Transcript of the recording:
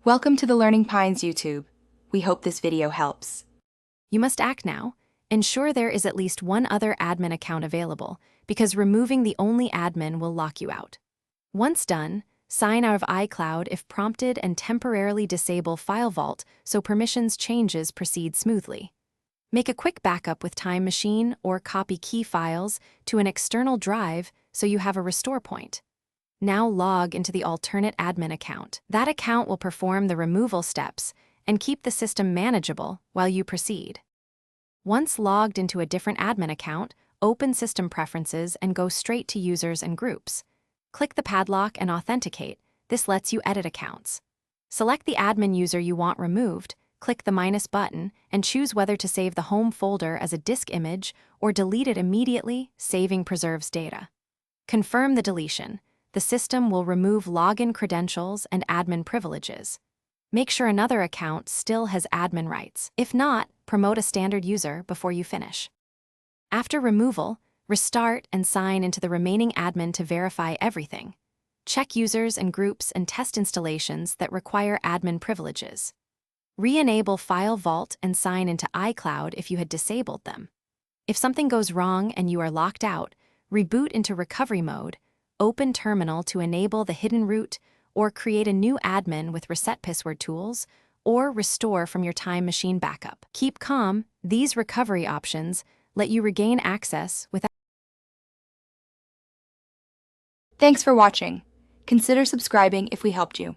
Welcome to the Learning Pines YouTube. We hope this video helps. You must act now. Ensure there is at least one other admin account available, because removing the only admin will lock you out. Once done, sign out of iCloud if prompted and temporarily disable File Vault so permissions changes proceed smoothly. Make a quick backup with Time Machine or copy key files to an external drive so you have a restore point. Now log into the alternate admin account. That account will perform the removal steps and keep the system manageable while you proceed. Once logged into a different admin account, open System Preferences and go straight to Users and Groups. Click the padlock and authenticate. This lets you edit accounts. Select the admin user you want removed, click the minus button, and choose whether to save the home folder as a disk image or delete it immediately. Saving preserves data. Confirm the deletion. The system will remove login credentials and admin privileges. Make sure another account still has admin rights. If not, promote a standard user before you finish. After removal, restart and sign into the remaining admin to verify everything. Check users and groups and test installations that require admin privileges. Re-enable File Vault and sign into iCloud if you had disabled them. If something goes wrong and you are locked out, reboot into recovery mode, open Terminal to enable the hidden root, or create a new admin with Reset Password tools, or restore from your Time Machine backup. Keep calm. These recovery options let you regain access without. Thanks for watching. Consider subscribing if we helped you.